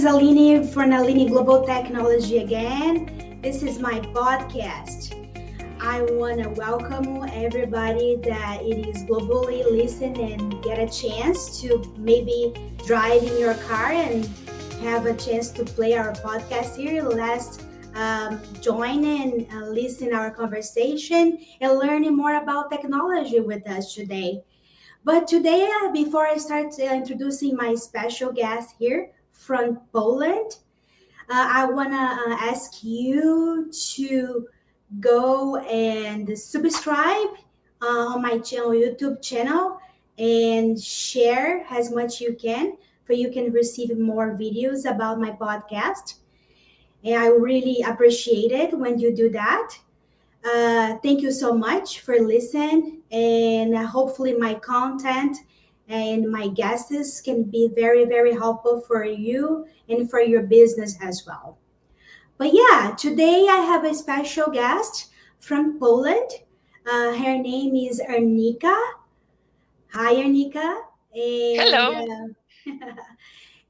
is Aline from Aline Global Technology again. This is my podcast. I want to welcome everybody that it is globally listen and get a chance to maybe drive in your car and have a chance to play our podcast here. Let's join and listen our conversation and learning more about technology with us today. But today, before I start introducing my special guest here from Poland, I want to ask you to go and subscribe on my channel, YouTube channel, and share as much you can, for you can receive more videos about my podcast. And I really appreciate it when you do that. Thank you so much for listening, and hopefully my content and my guests can be very, very helpful for you and for your business as well. But yeah, today I have a special guest from Poland. Her name is Ernika. Hi, Ernika. Hello.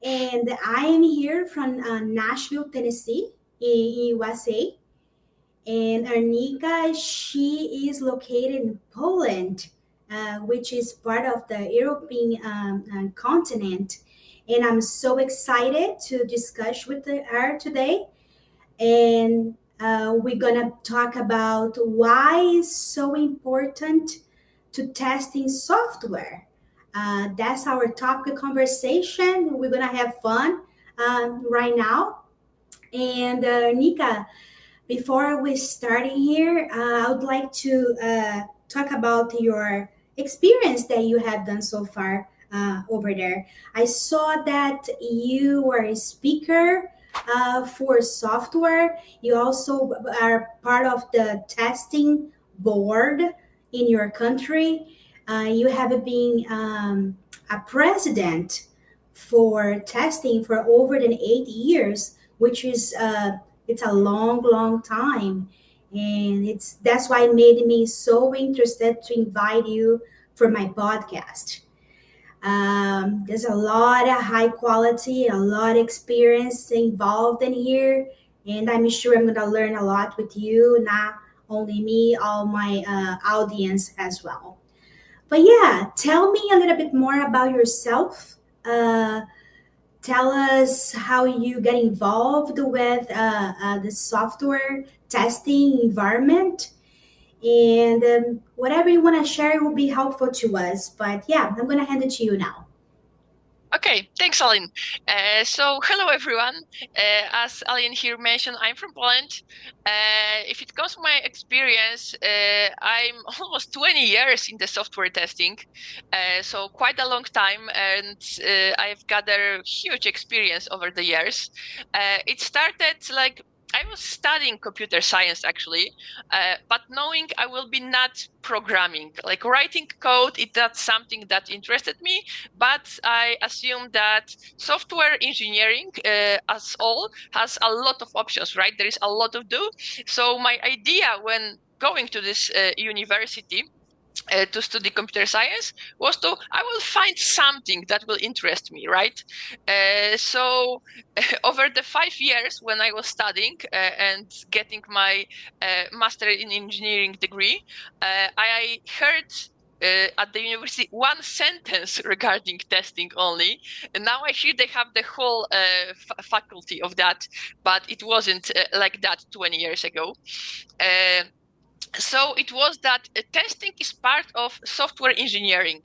And I am here from Nashville, Tennessee, in USA. And Ernika, she is located in Poland, which is part of the European continent. And I'm so excited to discuss with her today. And we're going to talk about why it's so important to testing software. That's our topic of conversation. We're going to have fun right now. And Ernika, before we start here, I would like to talk about your experience that you have done so far over there. I saw that you were a speaker for software. You also are part of the testing board in your country. You have been a president for testing for over than 8 years, which is it's a long, long time, and that's why it made me so interested to invite you for my podcast. There's a lot of high quality, a lot of experience involved in here, and I'm sure I'm going to learn a lot with you, not only me, all my audience as well. But yeah, tell me a little bit more about yourself. Tell us how you get involved with the software testing environment, and whatever you want to share will be helpful to us. But yeah, I'm going to hand it to you now. Okay, thanks, Aline. So, hello, everyone. As Aline here mentioned, I'm from Poland. If it comes to my experience, I'm almost 20 years in the software testing, so quite a long time, and I've gathered huge experience over the years. It started like I was studying computer science actually, but knowing I will be not programming, like writing code, it's not something that interested me. But I assume that software engineering, as all, has a lot of options, right? There is a lot to do. So my idea when going to this university to study computer science was I will find something that will interest me, right? So over the 5 years when I was studying and getting my master in engineering degree, I heard at the university one sentence regarding testing only, and now I hear they have the whole faculty of that, but it wasn't like that 20 years ago. So it was that testing is part of software engineering,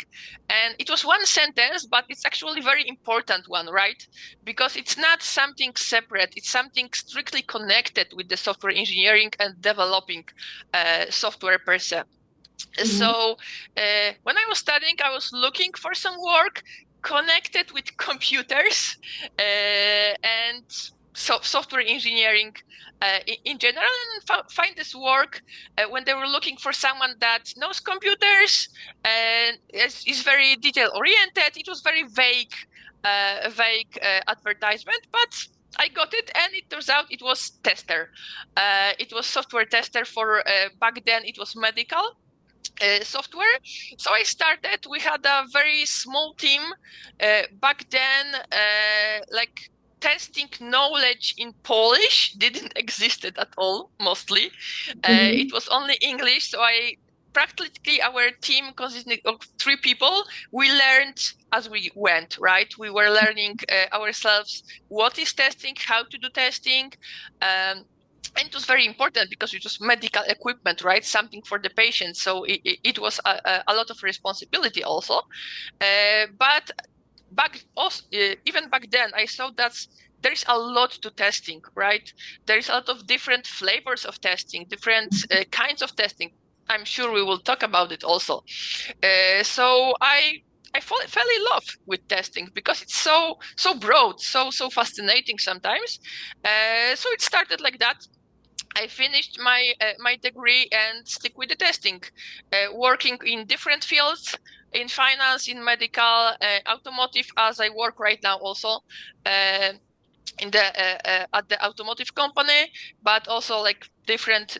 and it was one sentence, but it's actually a very important one, right? Because it's not something separate, it's something strictly connected with the software engineering and developing software per se. So when I was studying, I was looking for some work connected with computers and software engineering in general, and find this work when they were looking for someone that knows computers and is very detail oriented. It was very vague advertisement, but I got it, and it turns out it was tester. It was software tester for back then it was medical software. So I started. We had a very small team back then, like testing knowledge in Polish didn't exist at all, mostly. It was only English, so practically our team consisted of 3 people. We learned as we went, right? We were learning ourselves what is testing, how to do testing. And it was very important because it was medical equipment, right? Something for the patient. So it was a lot of responsibility also. But even back then, I saw that there is a lot to testing, right? There is a lot of different flavors of testing, different kinds of testing. I'm sure we will talk about it also. So I fell in love with testing because it's so broad, so fascinating sometimes. So it started like that. I finished my degree and stick with the testing, working in different fields, in finance, in medical, automotive, as I work right now also. In the at the automotive company, but also like different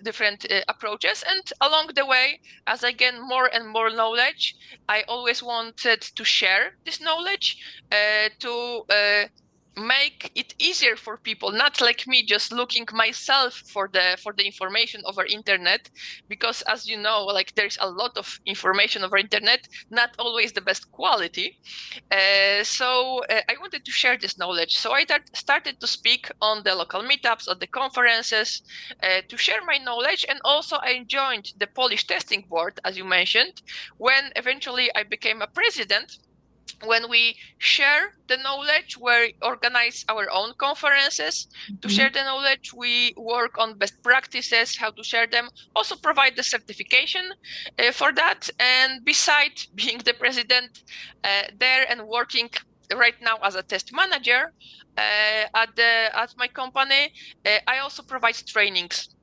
approaches. And along the way, as I gain more and more knowledge, I always wanted to share this knowledge, to make it easier for people, not like me just looking myself for the information over internet, because as you know, like there's a lot of information over internet, not always the best quality. So I wanted to share this knowledge. So I started to speak on the local meetups, at the conferences, to share my knowledge. And also I joined the Polish testing board, as you mentioned, when eventually I became a president. When we share the knowledge, we organize our own conferences to share the knowledge. We work on best practices, how to share them, also provide the certification for that. And besides being the president there and working right now as a test manager at my company, I also provide trainings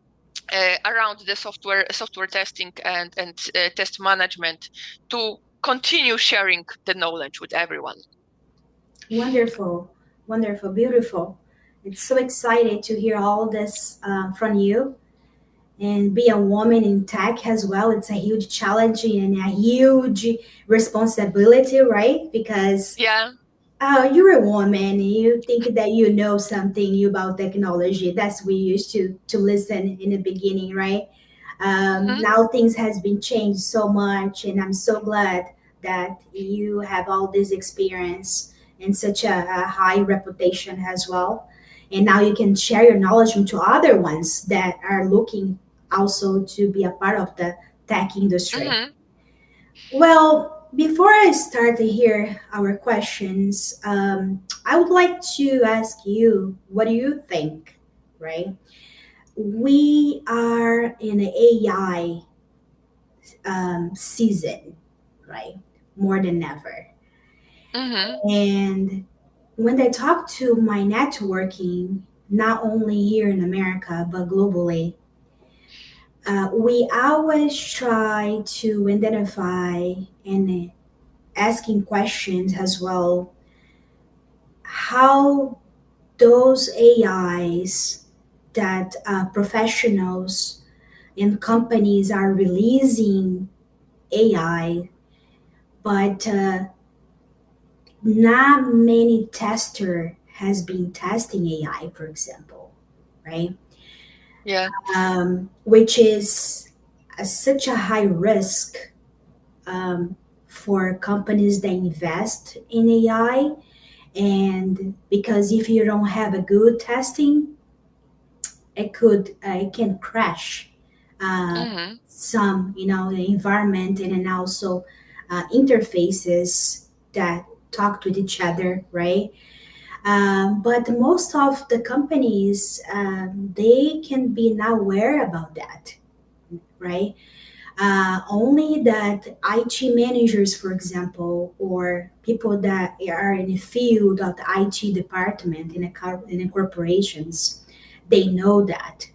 around the software testing and test management to continue sharing the knowledge with everyone. Wonderful, wonderful, beautiful. It's so excited to hear all this from you. And be a woman in tech as well, it's a huge challenge and a huge responsibility, right? Because you're a woman, you think that you know something about technology. That's we used to listen in the beginning, right? Now things has been changed so much, and I'm so glad that you have all this experience and such a high reputation as well. And now you can share your knowledge to other ones that are looking also to be a part of the tech industry. Well, before I start to hear our questions, I would like to ask you, what do you think, right? We are in an AI season, right? More than ever. And when I talk to my networking, not only here in America, but globally, we always try to identify and asking questions as well, how those AIs that professionals and companies are releasing AI, but not many tester has been testing AI, for example, right? Yeah. Which is such a high risk for companies that invest in AI. And because if you don't have a good testing, it can crash some, the environment, and then also interfaces that talk with each other, right? But most of the companies, they can be not aware about that, right? Only that IT managers, for example, or people that are in the field of the IT department in the corporations, they know that.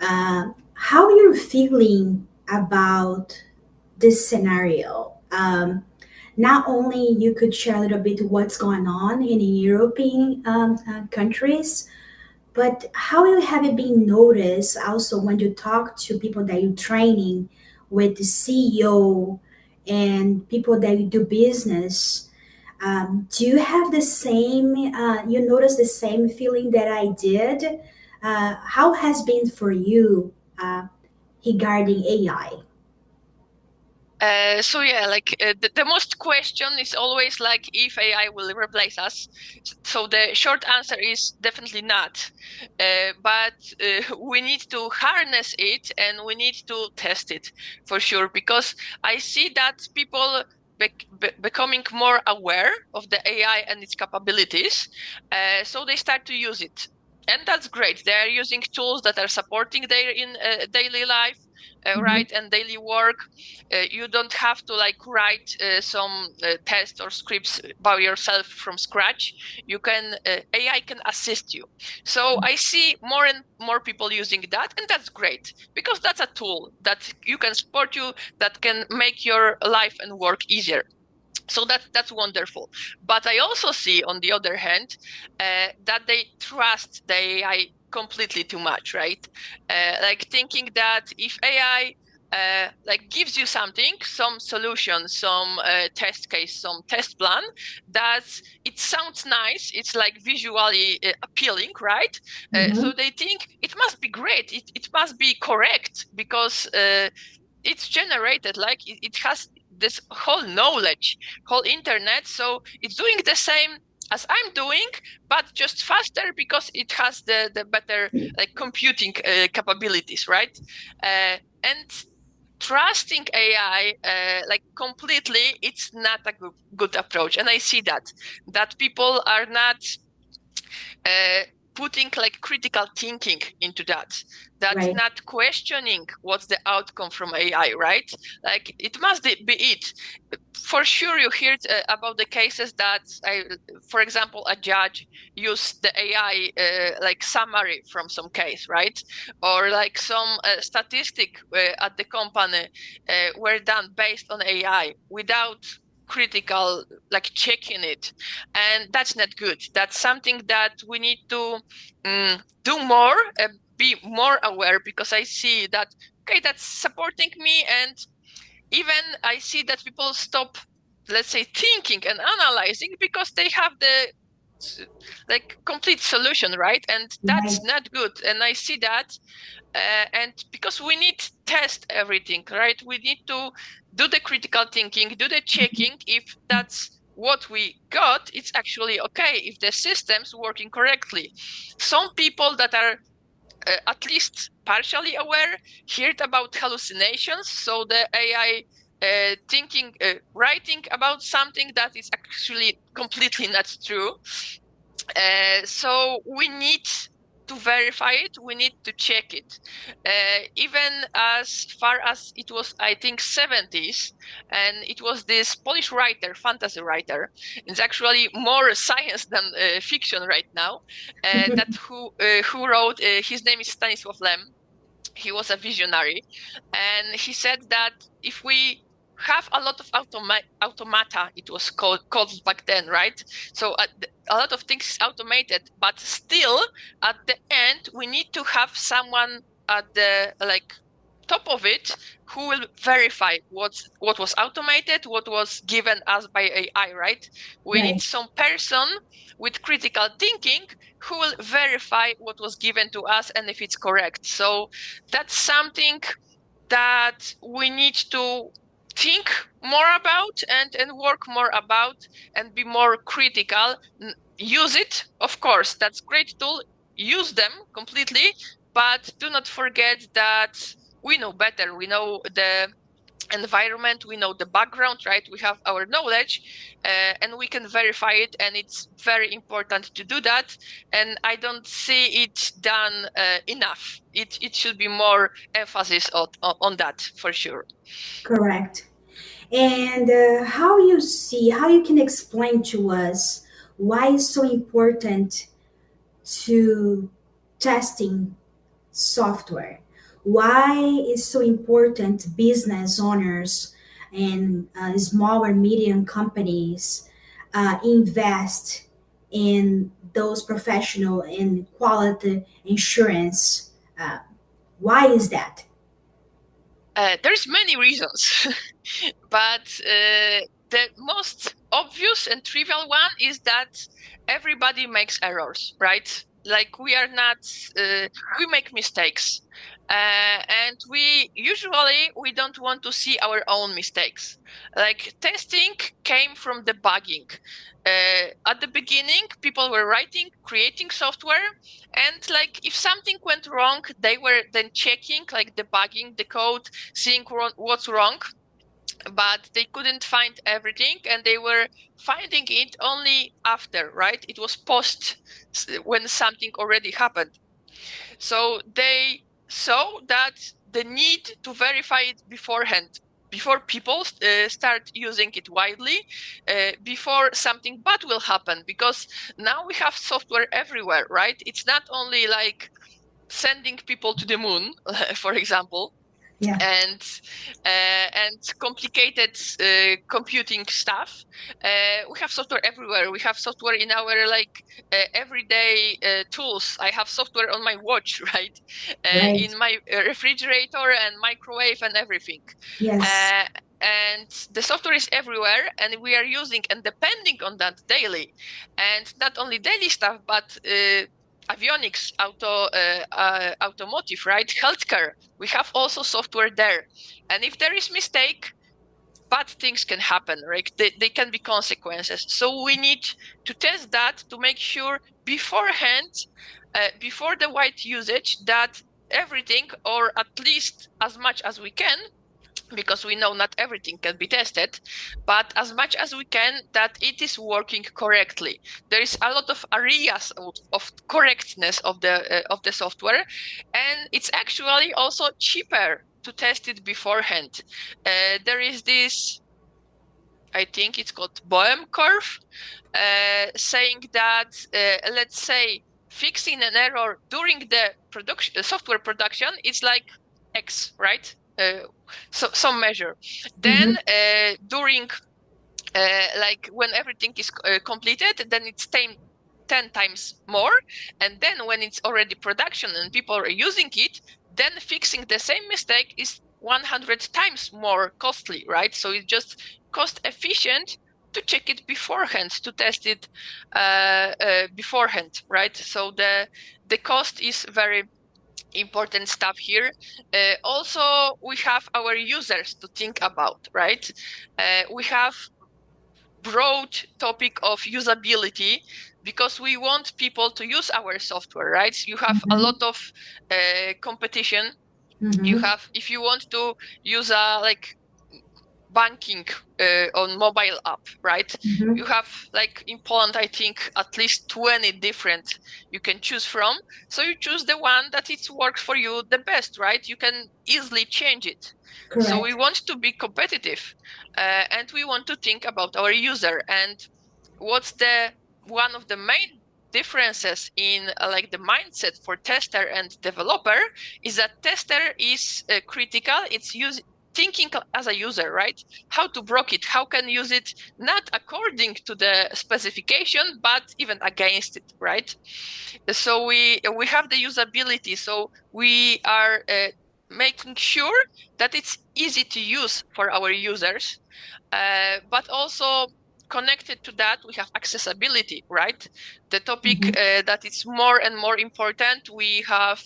How you're feeling about this scenario? Not only you could share a little bit what's going on in the European countries, but how you have it been noticed also when you talk to people that you're training with the CEO and people that you do business, Do you have the same, you notice the same feeling that I did? How has been for you regarding AI? So yeah, like the most question is always like if AI will replace us. So the short answer is definitely not. But we need to harness it and we need to test it for sure, because I see that people becoming more aware of the AI and its capabilities. So they start to use it. And that's great. They are using tools that are supporting their daily life, right, and daily work. You don't have to like write some tests or scripts by yourself from scratch. You can AI can assist you. So I see more and more people using that, and that's great, because that's a tool that you can support you, that can make your life and work easier. So that's wonderful. But I also see, on the other hand, that they trust the AI completely too much, right? Like thinking that if AI like gives you something, some solution, some test case, some test plan, that it sounds nice, it's like visually appealing, right? So they think it must be great, it must be correct, because it's generated, like it has this whole knowledge, whole internet, so it's doing the same as I'm doing, but just faster, because it has the better like computing capabilities, right? And trusting AI like completely, it's not a good approach. And I see that people are not putting like critical thinking into that Right. not questioning what's the outcome from AI, right? Like it must be it. For sure, you heard about the cases that, for example, a judge used the AI like summary from some case, right? Or like some statistic at the company were done based on AI without critical like checking it, and that's not good. That's something that we need to do more, be more aware, because I see that, okay, that's supporting me, and even I see that people stop, let's say, thinking and analyzing, because they have the like complete solution, right? And Right. that's not good. And I see that, and because we need to test everything, right? We need to do the critical thinking, do the checking if that's what we got, it's actually okay, if the system's working correctly. Some people that are at least partially aware heard about hallucinations, so the AI thinking, writing about something that is actually completely not true. So we need to verify it, we need to check it. Even as far as it was, I think, 70s, and it was this Polish writer, fantasy writer. It's actually more science than fiction right now. That who wrote? His name is Stanisław Lem. He was a visionary, and he said that if we have a lot of automata, it was called back then, right? So a lot of things is automated, but still at the end we need to have someone at the like top of it who will verify what was automated, what was given us by AI, right? We need Right. some person with critical thinking who will verify what was given to us and if it's correct. So that's something that we need to think more about and work more about, and be more critical. Use it, of course, that's great tool, use them completely, but do not forget that we know better, we know the environment, we know the background, right? We have our knowledge, and we can verify it, and it's very important to do that. And I don't see it done enough. It should be more emphasis on that, for sure. Correct. And how you can explain to us why it's so important to testing software? Why is so important business owners and small or medium companies invest in those professional in quality insurance? Why is that? There's many reasons, but the most obvious and trivial one is that everybody makes errors, right? Like we are not, we make mistakes. And we don't want to see our own mistakes. Like testing came from debugging. At the beginning, people were writing, creating software, and like if something went wrong, they were then checking, like debugging the code, seeing what's wrong, but they couldn't find everything, and they were finding it only after, right? It was post when something already happened. So they saw that the need to verify it beforehand, before people start using it widely, before something bad will happen, because now we have software everywhere, right? It's not only like sending people to the moon, for example, Yeah. and complicated computing stuff. We have software everywhere. We have software in our everyday tools. I have software on my watch, right? Right. In my refrigerator and microwave and everything. Yes. And the software is everywhere, and we are using and depending on that daily. And not only daily stuff, but avionics, automotive, right? Healthcare. We have also software there. And if there is mistake, bad things can happen, right? They can be consequences. So we need to test that to make sure beforehand, before the wide usage, that everything, or at least as much as we can, because we know not everything can be tested, but as much as we can, that it is working correctly. There is a lot of areas of correctness of the software, and it's actually also cheaper to test it beforehand. There is this, I think it's called Boehm curve, saying that let's say fixing an error during the software production is like X, right? So some measure. Then during like when everything is completed, then it's 10 times more. And then when it's already production and people are using it, then fixing the same mistake is 100 times more costly, right? So it's just cost efficient to check it beforehand, to test it beforehand, right? So the cost is very important stuff here. Also, we have our users to think about, right? We have broad topic of usability, because we want people to use our software, right? You have a lot of competition. You have, if you want to use a banking on mobile app, right? You have in Poland, I think at least 20 different you can choose from. So you choose the one that it works for you the best, right? You can easily change it. Correct. So we want to be competitive, and we want to think about our user. And what's one of the main differences in the mindset for tester and developer is that tester is critical. It's thinking as a user, right? How to broke it, how can use it not according to the specification, but even against it, right? So we have the usability. So we are making sure that it's easy to use for our users, but also connected to that, we have accessibility, right? The topic that is more and more important. We have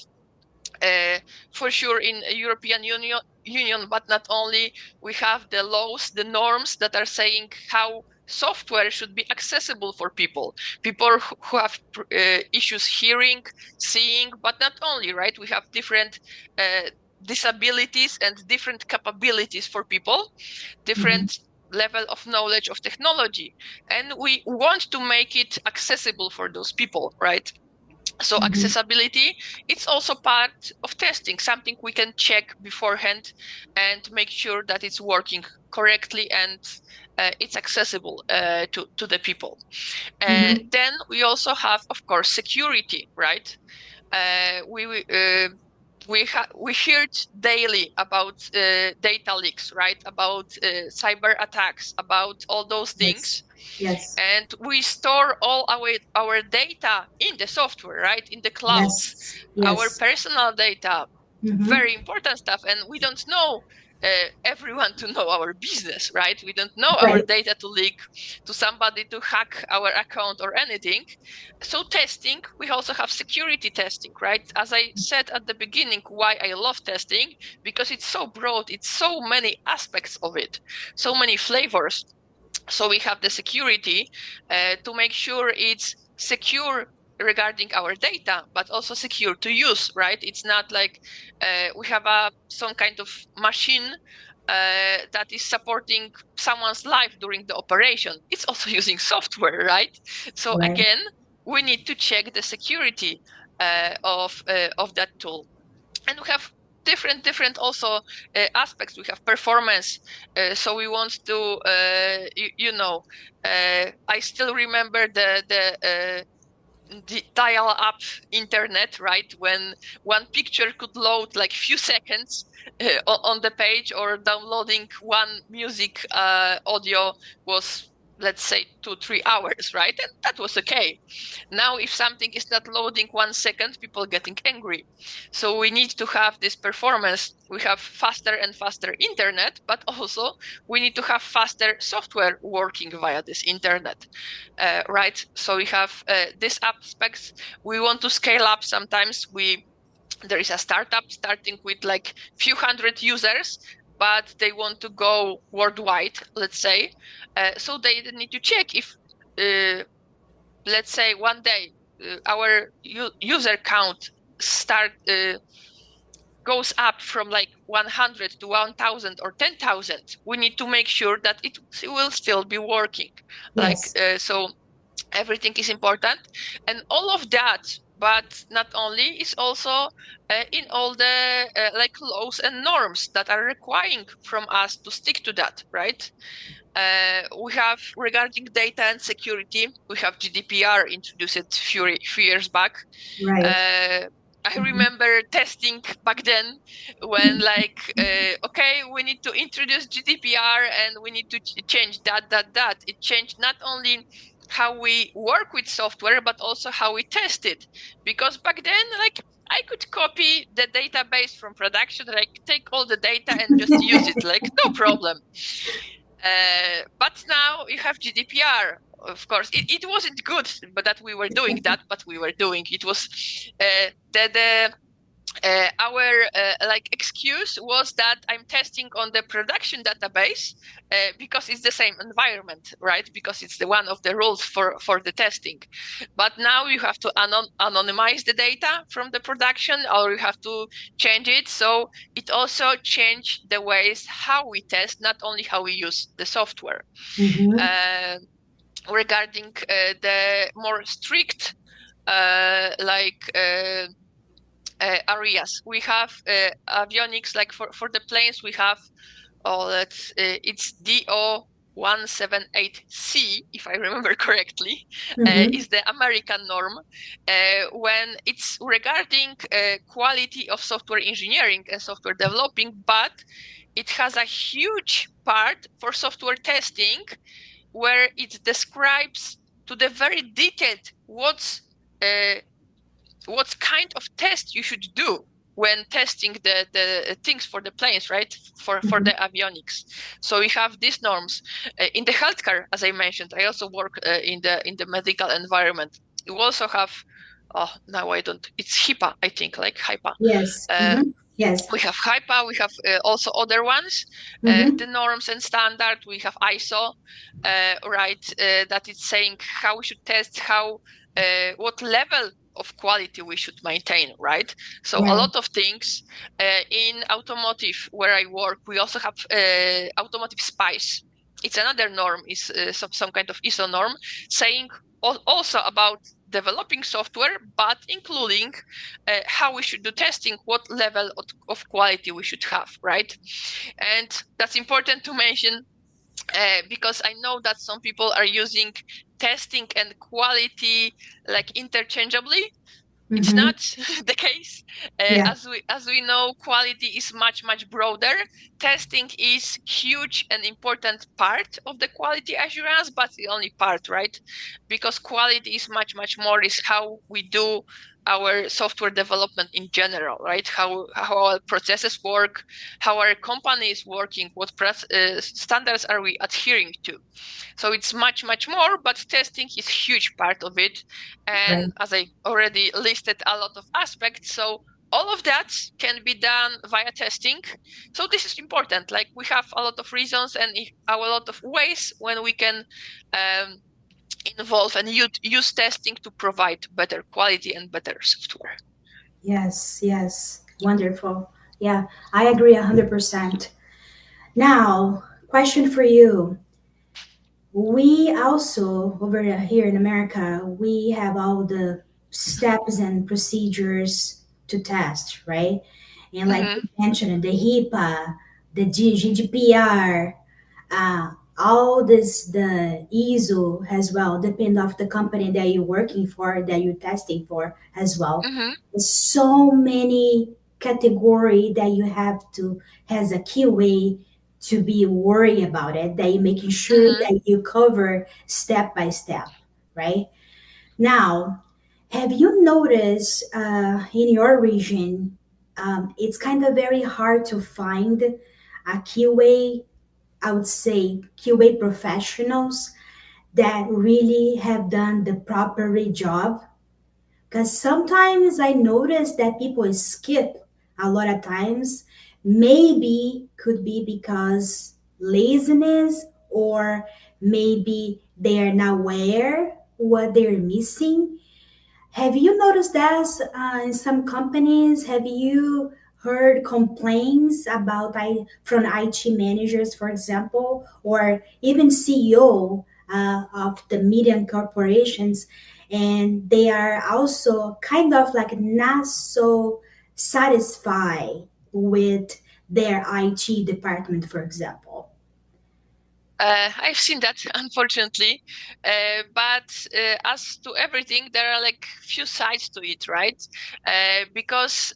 for sure in European Union, but not only, we have the laws, the norms that are saying how software should be accessible for people who have issues hearing, seeing, but not only, right? We have different disabilities and different capabilities for people, different level of knowledge of technology, and we want to make it accessible for those people, right? So accessibility, it's also part of testing, something we can check beforehand and make sure that it's working correctly and it's accessible to the people. Then we also have, of course, security, right? We heard daily about data leaks, right? About cyber attacks, about all those things. Yes. And we store all our data in the software, right? In the clouds, Yes. our personal data, very important stuff. And we don't know everyone to know our business, right? We don't know our data to leak, to somebody to hack our account or anything. So testing, we also have security testing, right? As I said at the beginning, why I love testing, because it's so broad, it's so many aspects of it, so many flavors. So we have the security to make sure it's secure regarding our data, but also secure to use, right? It's not like we have some kind of machine that is supporting someone's life during the operation. It's also using software, right? So again, we need to check the security of that tool. And we have different also aspects. We have performance, so we want to I still remember the dial-up internet, right? When one picture could load like few seconds on the page, or downloading one music audio was, let's say, 2-3 hours, right? And that was okay. Now, if something is not loading 1 second, people getting angry. So we need to have this performance. We have faster and faster internet, but also we need to have faster software working via this internet, right? So we have these aspects. We want to scale up. Sometimes there is a startup starting with like few hundred users, but they want to go worldwide, let's say. So they need to check if, let's say, one day our user count goes up from like 100 to 1,000 or 10,000. We need to make sure that it will still be working. Yes. So everything is important, and all of that, but not only, is also in all the like laws and norms that are requiring from us to stick to that, right? We have, regarding data and security, we have GDPR introduced few years back. I remember testing back then when okay, we need to introduce GDPR and we need to change that. It changed not only how we work with software, but also how we test it. Because back then, I could copy the database from production, take all the data and just use it, no problem. But now you have GDPR. Of course, it wasn't good, but that we were doing that, but we were doing it was our excuse was that I'm testing on the production database because it's the same environment, right? Because it's the one of the rules for the testing. But now you have to anonymize the data from the production, or you have to change it. So it also changed the ways how we test, not only how we use the software. Regarding the more strict areas, we have avionics, like for the planes we have it's DO178C, if I remember correctly, is the American norm when it's regarding quality of software engineering and software developing, but it has a huge part for software testing where it describes to the very detailed what kind of test you should do when testing the things for the planes, right? For the avionics. So we have these norms in the healthcare. As I mentioned, I also work in the medical environment. You also have now I don't. It's HIPAA, I think, like HIPAA. Yes. Yes. We have HIPAA. We have also other ones. The norms and standard. We have ISO, right? That is saying how we should test, what level of quality we should maintain, right? So a lot of things in automotive where I work, we also have automotive SPICE. It's another norm, is some kind of ISO norm, saying also about developing software, but including how we should do testing, what level of quality we should have, right? And that's important to mention because I know that some people are using testing and quality interchangeably. It's not the case. As we know, quality is much broader. Testing is huge and important part of the quality assurance, but the only part, right? Because quality is much more is how we do our software development in general, right? How our processes work, how our company is working, what standards are we adhering to. So it's much more, but testing is huge part of it. And Right. as I already listed a lot of aspects, so all of that can be done via testing. So this is important. Like, we have a lot of reasons and a lot of ways when we can involve and use testing to provide better quality and better software. Yes, yes. Wonderful. Yeah, I agree 100%. Now, question for you. We also, over here in America, we have all the steps and procedures to test, right? And like Mm-hmm. you mentioned, the HIPAA, the GDPR, all this, the ISO as well, depend of the company that you're working for, that you're testing for as well. Mm-hmm. There's so many category that you have to, as a QA, to be worried about it, that you're making sure Mm-hmm. that you cover step by step, right? Now, have you noticed in your region, it's kind of very hard to find a QA, I would say QA professionals that really have done the proper job? Because sometimes I notice that people skip a lot of times. Maybe could be because laziness, or maybe they are not aware what they're missing. Have you noticed that in some companies? Have you heard complaints about from IT managers, for example, or even CEO of the medium corporations, and they are also kind of like not so satisfied with their IT department, for example? I've seen that, unfortunately, but as to everything, there are like few sides to it, right? Because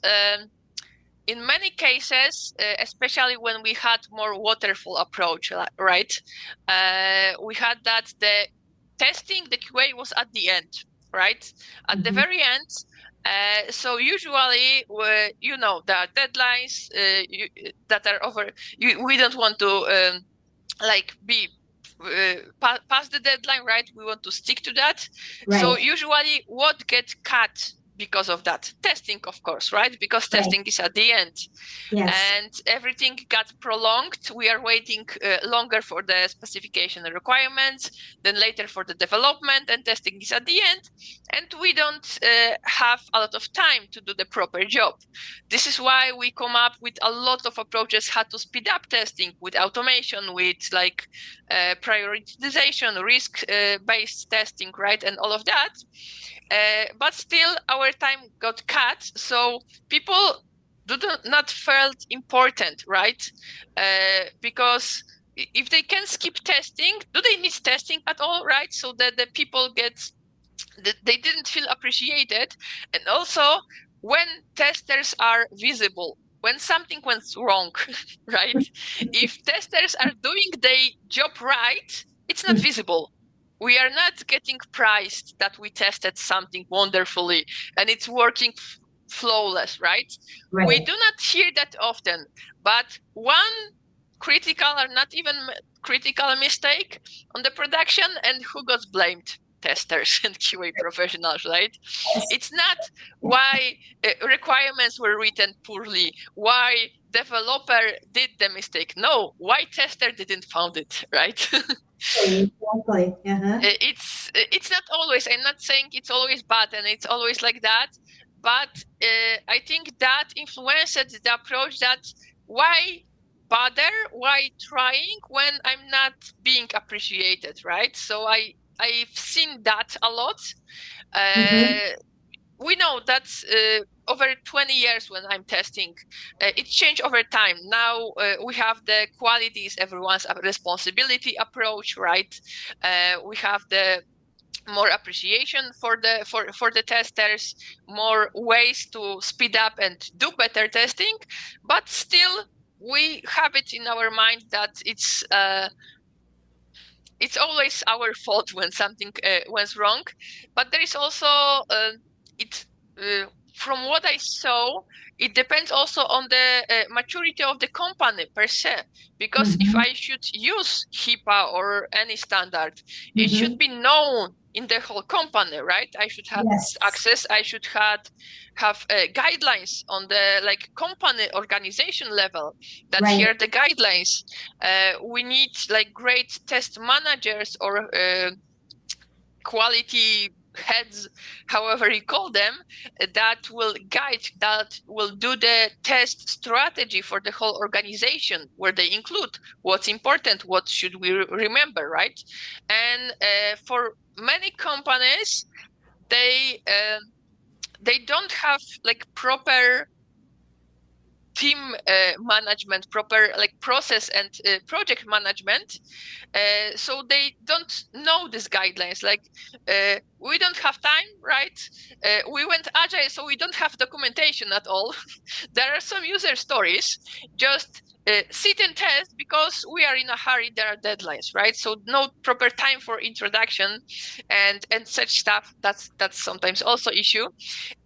in many cases, especially when we had more waterfall approach, right? We had that the testing, the QA was at the end, right? At the Mhm. very end. So usually, you know, there are deadlines that are over. We don't want to like be past the deadline, right? We want to stick to that. So Right, usually, what gets cut because of that? Testing, of course, right? Because right. testing is at the end, Yes, and everything got prolonged. We are waiting longer for the specification and requirements, then later for the development, and testing is at the end, and we don't have a lot of time to do the proper job. This is why we come up with a lot of approaches how to speed up testing, with automation, with like prioritization, risk based testing, right, and all of that. But still, our time got cut, so people do not felt important, right? Because if they can skip testing, do they need testing at all, right? So that the people get that they didn't feel appreciated. And also, when testers are visible, when something went wrong, right? If testers are doing their job right, it's not visible. We are not getting prized that we tested something wonderfully and it's working flawless, right? We right. do not hear that often, but one critical or not even critical mistake on the production, and who got blamed? Testers and QA professionals, right? Yes. It's not why requirements were written poorly, why developer did the mistake. No, why tester didn't found it, right? Exactly. Uh-huh. It's not always. I'm not saying it's always bad and it's always like that, but I think that influenced the approach. That why bother, why trying when I'm not being appreciated, right? So I've seen that a lot. Mm-hmm. We know that over 20 years when I'm testing, it changed over time. Now we have the qualities, everyone's responsibility approach, right? We have the more appreciation for the testers, more ways to speed up and do better testing, but still we have it in our mind that it's always our fault when something went wrong. But there is also it from what I saw, it depends also on the maturity of the company per se. Because if I should use HIPAA or any standard, it should be known in the whole company, right? I should have access. I should have guidelines on the like company organization level. That here are the guidelines. We need like great test managers or quality heads, however you call them, that will guide, that will do the test strategy for the whole organization, where they include what's important, what should we remember, right? And for many companies, they don't have like proper team management, proper like process and project management, so they don't know these guidelines. Like we don't have time, right? We went agile, so we don't have documentation at all. There are some user stories, just sit and test because we are in a hurry, there are deadlines, right? So no proper time for introduction and such stuff. That's sometimes also issue.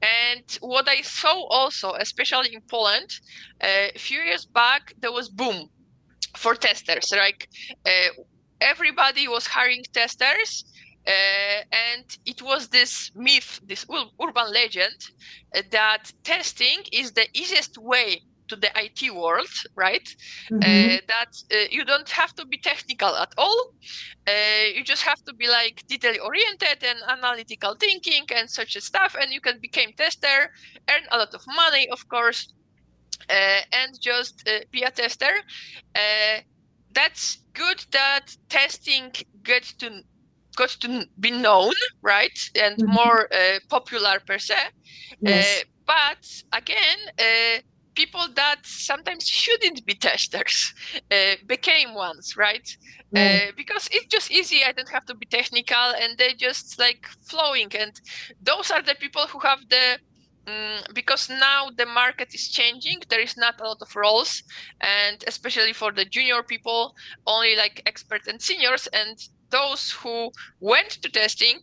And what I saw also, especially in Poland, a few years back, there was boom for testers. Like everybody was hiring testers, and it was this myth, this urban legend, that testing is the easiest way to the IT world, right? That you don't have to be technical at all. You just have to be like detail oriented and analytical thinking and such stuff, and you can become tester, earn a lot of money, of course, and just be a tester. That's good that testing got to be known, right, and more popular per se. But again, people that sometimes shouldn't be testers became ones, right? Because it's just easy. I don't have to be technical, and they just like flowing. And those are the people who have the because now the market is changing. There is not a lot of roles, and especially for the junior people, only like experts and seniors. And those who went to testing,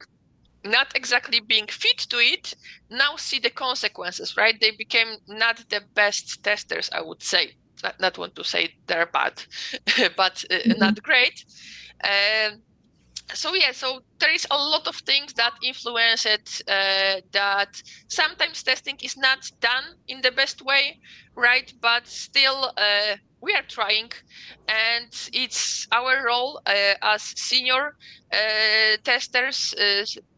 not exactly being fit to it, now see the consequences, right? They became not the best testers, I would say. Not want to say they're bad, but not great. So yeah, so there is a lot of things that influence it, that sometimes testing is not done in the best way, right? But still, we are trying, and it's our role as senior testers,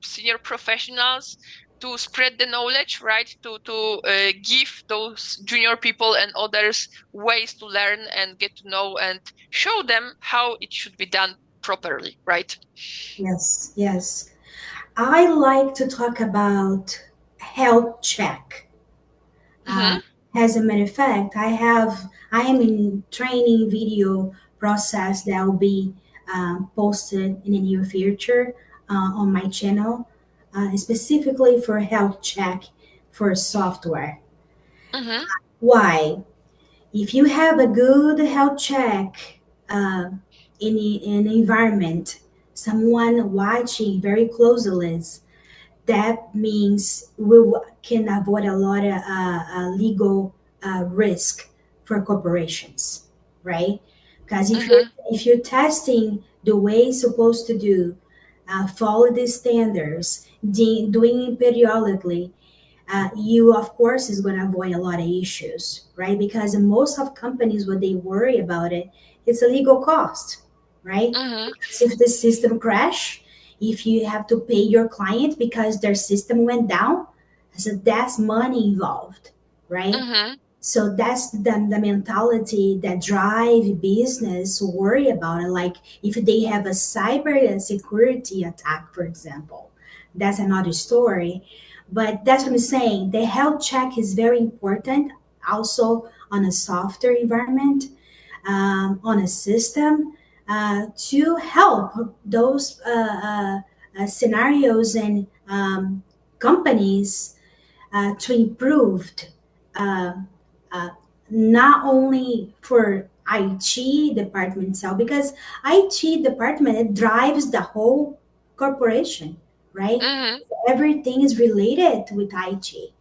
senior professionals, to spread the knowledge, right? To give those junior people and others ways to learn and get to know, and show them how it should be done properly, right? Yes. I like to talk about health check. As a matter of fact, I am in training video process that will be posted in the near future on my channel, specifically for health check for software. Why? If you have a good health check in an environment, someone watching very closely, that means we can avoid a lot of legal risk for corporations, right? Because if you're testing the way it's supposed to do, follow the standards, doing it periodically, you of course is going to avoid a lot of issues, right? Because most of companies, what they worry about it's a legal cost, right? Because if the system crash, if you have to pay your client because their system went down, so that's money involved, right? So that's the mentality that drive business worry about it. Like if they have a cyber security attack, for example, that's another story. But that's what I'm saying. The health check is very important also on a software environment, on a system, to help those scenarios and companies to improve, uh, not only for IT department itself, because IT department, it drives the whole corporation, right? Everything is related with IT.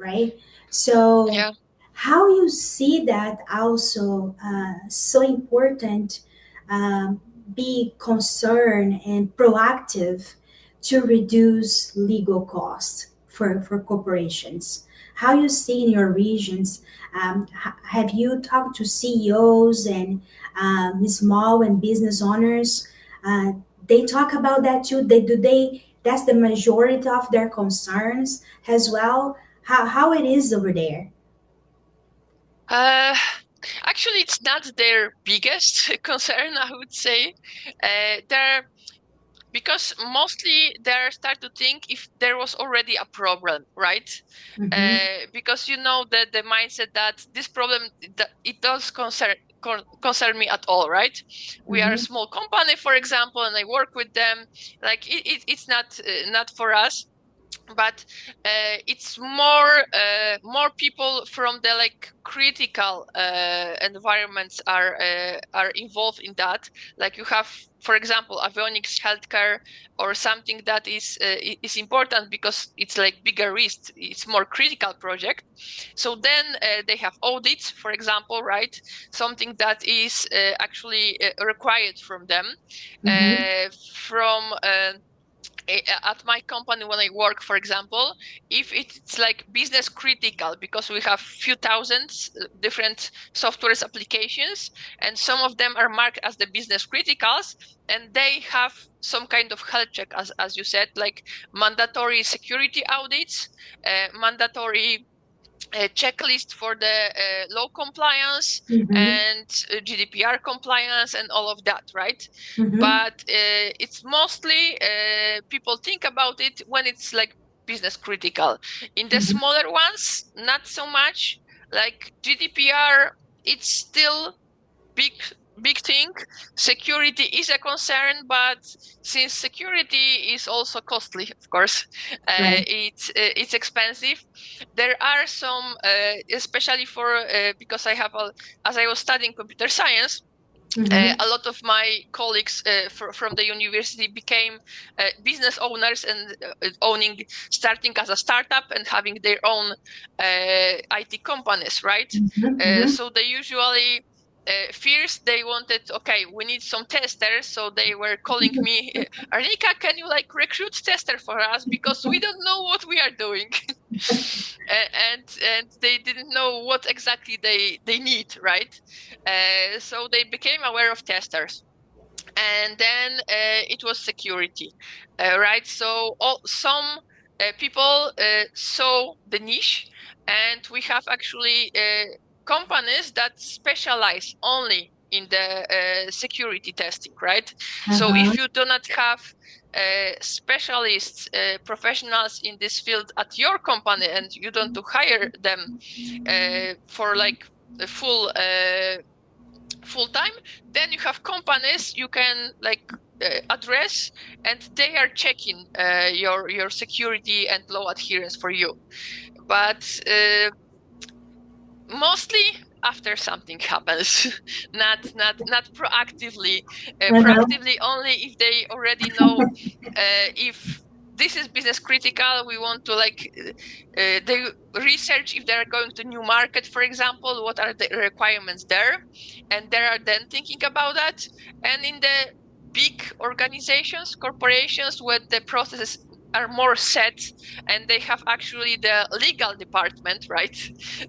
right? So Yeah. how you see that also so important, be concerned and proactive to reduce legal costs for corporations. How you see in your regions, have you talked to CEOs and small and business owners? They talk about that too. That's the majority of their concerns as well. How it is over there? Uh, Actually, it's not their biggest concern, I would say. They're because mostly they start to think if there was already a problem, right? Mm-hmm. Because you know that the mindset that this problem that it does concern me at all, right? We are a Mm-hmm. small company, for example, and I work with them. Like it's not for us, but it's more people from the like critical environments are involved in that. Like you have, for example, avionics, healthcare, or something that is important because it's like bigger risk. It's more critical project. So then they have audits, for example, right? Something that is actually required from them, Mm-hmm. from. At my company when I work, for example, if it's like business critical, because we have few thousands different softwares applications, and some of them are marked as the business criticals, and they have some kind of health check, as you said, like mandatory security audits, mandatory a checklist for the law compliance Mm-hmm. and GDPR compliance and all of that, right? Mm-hmm. But it's mostly people think about it when it's like business critical. In the Mm-hmm. smaller ones, not so much. Like GDPR, it's still big big thing. Security is a concern, but since security is also costly, of course, Right. it's expensive. There are some especially for because I have as I was studying computer science, Mm-hmm. a lot of my colleagues from the university became business owners and starting as a startup and having their own IT companies, right? Mm-hmm. So they usually first they wanted, okay, we need some testers, so they were calling me, Arnika, can you like recruit tester for us because we don't know what we are doing. And they didn't know what exactly they need, right? So they became aware of testers, and then it was security, right? So some people saw the niche, and we have actually companies that specialize only in the security testing, right? So Uh-huh. if you do not have specialists, professionals in this field at your company, and you don't to hire them for like a full time, then you have companies you can like address, and they are checking your security and law adherence for you. But mostly after something happens, not proactively. Uh-huh. Proactively only if they already know if this is business critical. We want to like they research if they are going to new market, for example, what are the requirements there, and they are then thinking about that. And in the big organizations, corporations, where the processes are more set, and they have actually the legal department, right?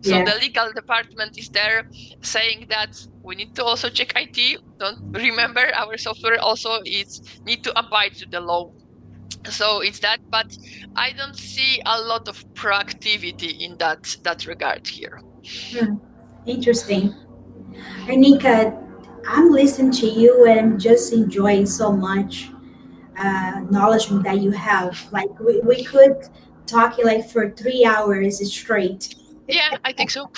So Yeah. the legal department is there saying that we need to also check IT. Don't remember our software also is need to abide to the law. So it's that, but I don't see a lot of proactivity in that regard here. Hmm. Interesting. Ernika, I'm listening to you and I'm just enjoying so much knowledge that you have. Like we could talk like for 3 hours straight. Yeah, I think so.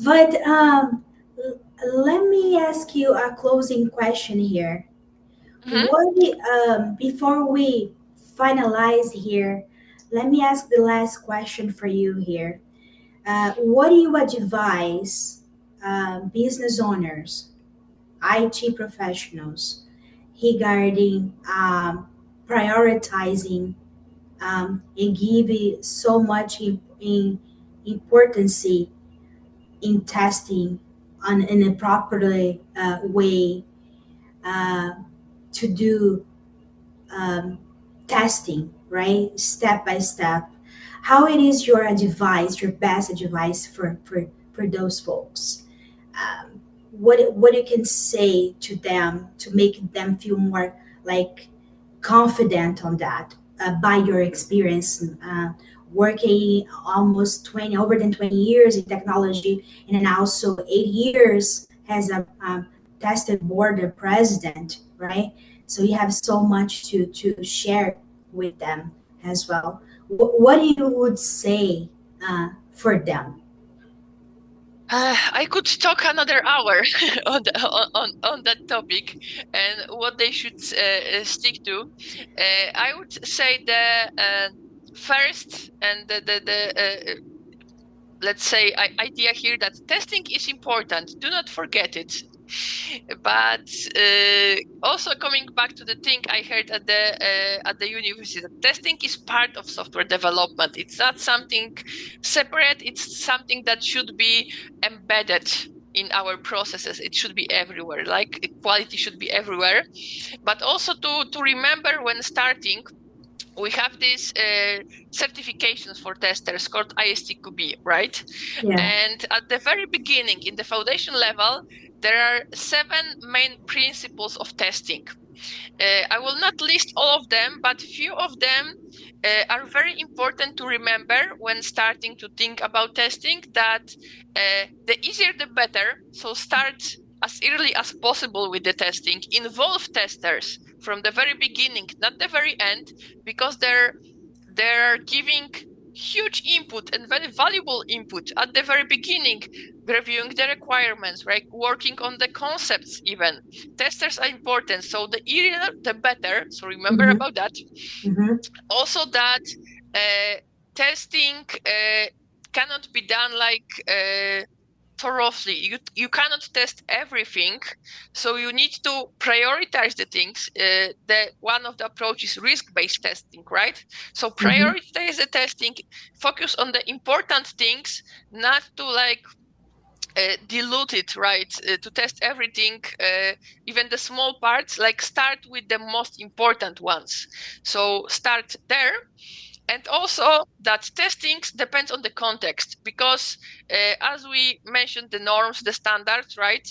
But let me ask you a closing question here. Mhm. Before we finalize here, let me ask the last question for you here. What do you advise business owners, IT professionals, regarding prioritizing and give it so much in importance in testing in a properly way uh, to do testing, right? Step by step. How it is your advice, your best advice for those folks? What you can say to them to make them feel more like confident on that by your experience working almost 20 over than 20 years in technology and then also 8 years as a tested board president, right? So you have so much to share with them as well. What you would say for them? I could talk another hour on that topic and what they should stick to. I would say the first and the let's say idea here that testing is important. Do not forget it. But also coming back to the thing I heard at the university, that testing is part of software development. It's not something separate. It's something that should be embedded in our processes. It should be everywhere. Like quality should be everywhere. But also to remember when starting, we have these certifications for testers called ISTQB, right? Yeah. And at the very beginning, in the foundation level, there are 7 main principles of testing. I will not list all of them, but few of them are very important to remember when starting to think about testing, that the easier the better. So start as early as possible with the testing. Involve testers from the very beginning, not the very end, because they're giving huge input and very valuable input at the very beginning, reviewing the requirements, right? Working on the concepts even. Testers are important, so the earlier the better. So remember Mm-hmm. about that. Mm-hmm. Also that testing cannot be done like thoroughly. You cannot test everything, so you need to prioritize the things. One of the approaches is risk-based testing, right? So prioritize the testing, focus on the important things, not to like dilute it, right? To test everything, even the small parts. Like start with the most important ones. So start there. And also that testing depends on the context, because as we mentioned, the norms, the standards, right?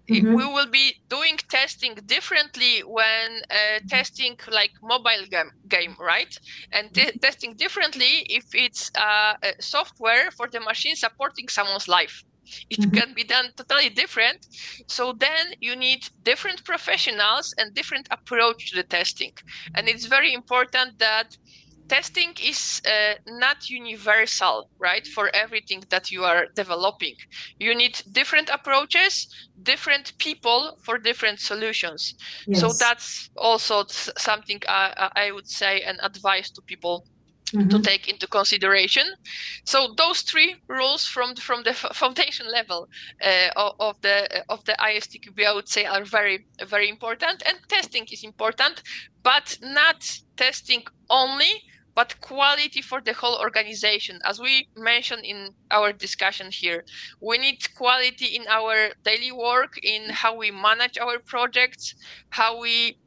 Mm-hmm. We will be doing testing differently when testing like mobile game, right? And testing differently if it's a software for the machine supporting someone's life. It Mm-hmm. can be done totally different. So then you need different professionals and different approach to the testing. And it's very important that testing is not universal, right? For everything that you are developing. You need different approaches, different people for different solutions. Yes. So that's also something I would say and advise to people Mm-hmm. to take into consideration. So those 3 rules from the foundation level of the ISTQB, I would say, are very, very important. And testing is important, but not testing only, but quality for the whole organization. As we mentioned in our discussion here, we need quality in our daily work, in how we manage our projects, how we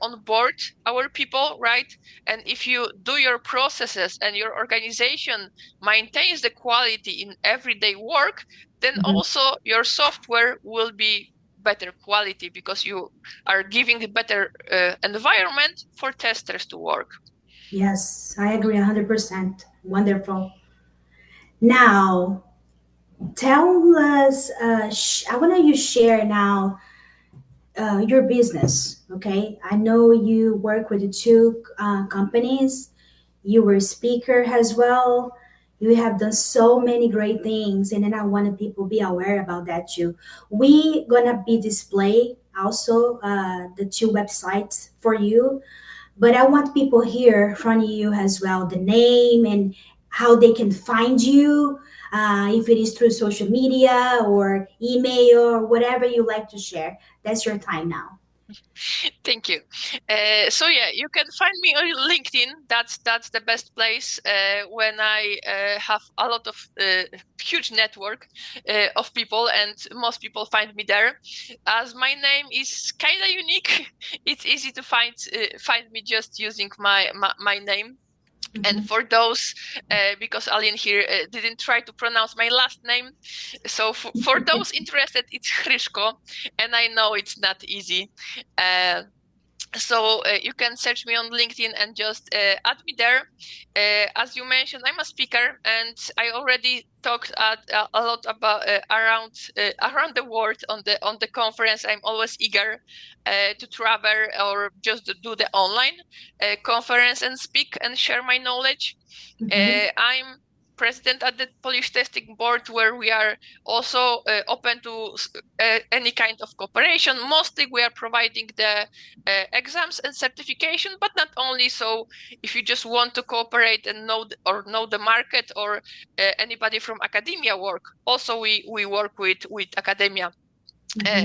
onboard our people, right? And if you do your processes and your organization maintains the quality in everyday work, then also your software will be better quality, because you are giving a better environment for testers to work. Yes, I agree 100%. Wonderful. Now, tell us, I want you share now your business, okay? I know you work with the 2 companies. You were a speaker as well. You have done so many great things, and then I want people be aware about that too. We gonna be display also the 2 websites for you, but I want people here from you as well, the name and how they can find you, if it is through social media or email or whatever you like to share. That's your time now. Thank you. So yeah, you can find me on LinkedIn. That's the best place when I have a lot of huge network of people, and most people find me there. As my name is kind of unique, it's easy to find me just using my name. And for those, because Aline here didn't try to pronounce my last name, so for those interested, it's Hryszko, and I know it's not easy. So you can search me on LinkedIn and just add me there. As you mentioned, I'm a speaker, and I already talked a lot about around the world on the conference. I'm always eager to travel or just to do the online conference and speak and share my knowledge. I'm president at the Polish testing board, where we are also open to any kind of cooperation. Mostly we are providing the exams and certification, but not only. So if you just want to cooperate and know the market, or anybody from academia work, also we work with academia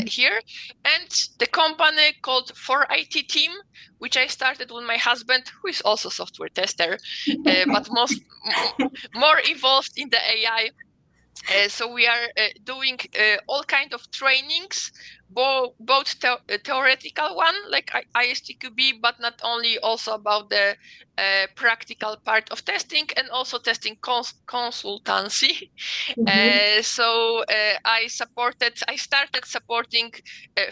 here. And the company called 4IT Team, which I started with my husband, who is also software tester, but more involved in the AI. So we are doing all kind of trainings, both theoretical one like ISTQB, but not only, also about the practical part of testing, and also testing consultancy. So I started supporting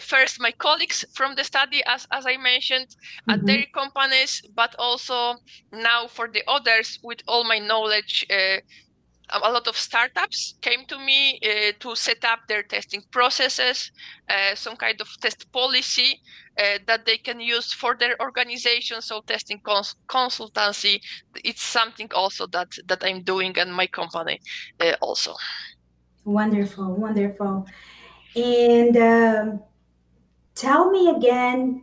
first my colleagues from the study, as I mentioned, at their companies, but also now for the others, with all my knowledge. A lot of startups came to me to set up their testing processes, some kind of test policy that they can use for their organization. So testing consultancy, it's something also that I'm doing, and my company also. Wonderful, wonderful. And tell me again,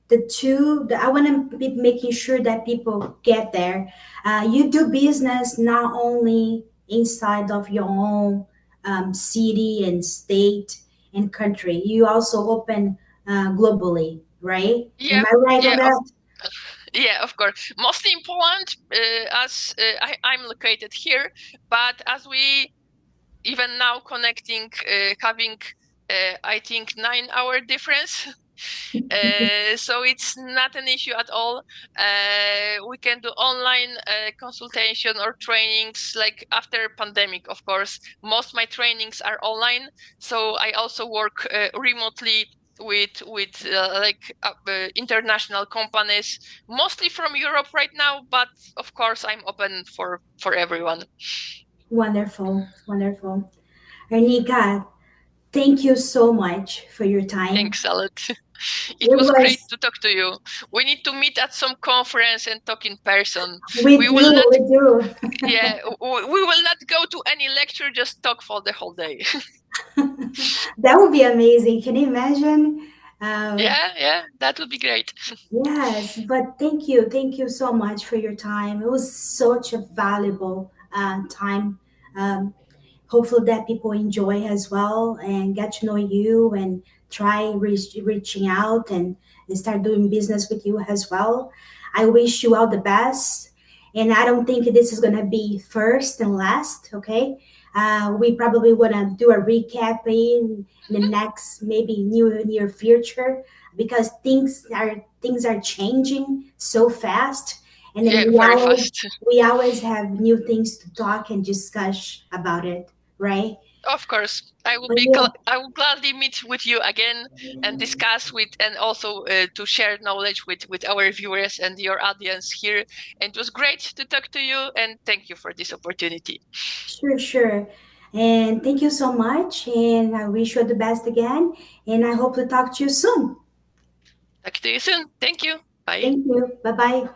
I want to be making sure that people get there. You do business not only inside of your own city and state and country. You also open globally, right? Am Yeah, I right on that? yeah, of course. Mostly in Poland, as I'm located here, but as we even now connecting, having I think 9-hour difference. So it's not an issue at all. We can do online consultation or trainings, like after pandemic, of course. Most my trainings are online, so I also work remotely with international companies, mostly from Europe right now, but of course I'm open for everyone. Wonderful, wonderful. Ernika, thank you so much for your time. Thanks a lot. It It was great was, to talk to you. We need to meet at some conference and talk in person. we We will do, not, we do. yeah, we will not go to any lecture, just talk for the whole day. That would be amazing. Can you imagine? Uh, Yeah, that would be great. yes, but thank you so much for your time. It was such a valuable time. Um, Hopefully that people enjoy as well and get to know you and try reaching out and start doing business with you as well. I wish you all the best. And I don't think this is going to be first and last, okay? We probably want to do a recap in the next maybe near future because things are changing so fast, and then Yeah, very fast. we always have new things to talk and discuss about it, right? Of course, But yeah, I will gladly meet with you again and discuss with, and also to share knowledge with our viewers and your audience here. And it was great to talk to you, and thank you for this opportunity. sure, sure. And thank you so much. And I wish you the best again. And I hope to talk to you soon. Talk to you soon. Thank you. Bye. Thank you. Bye bye.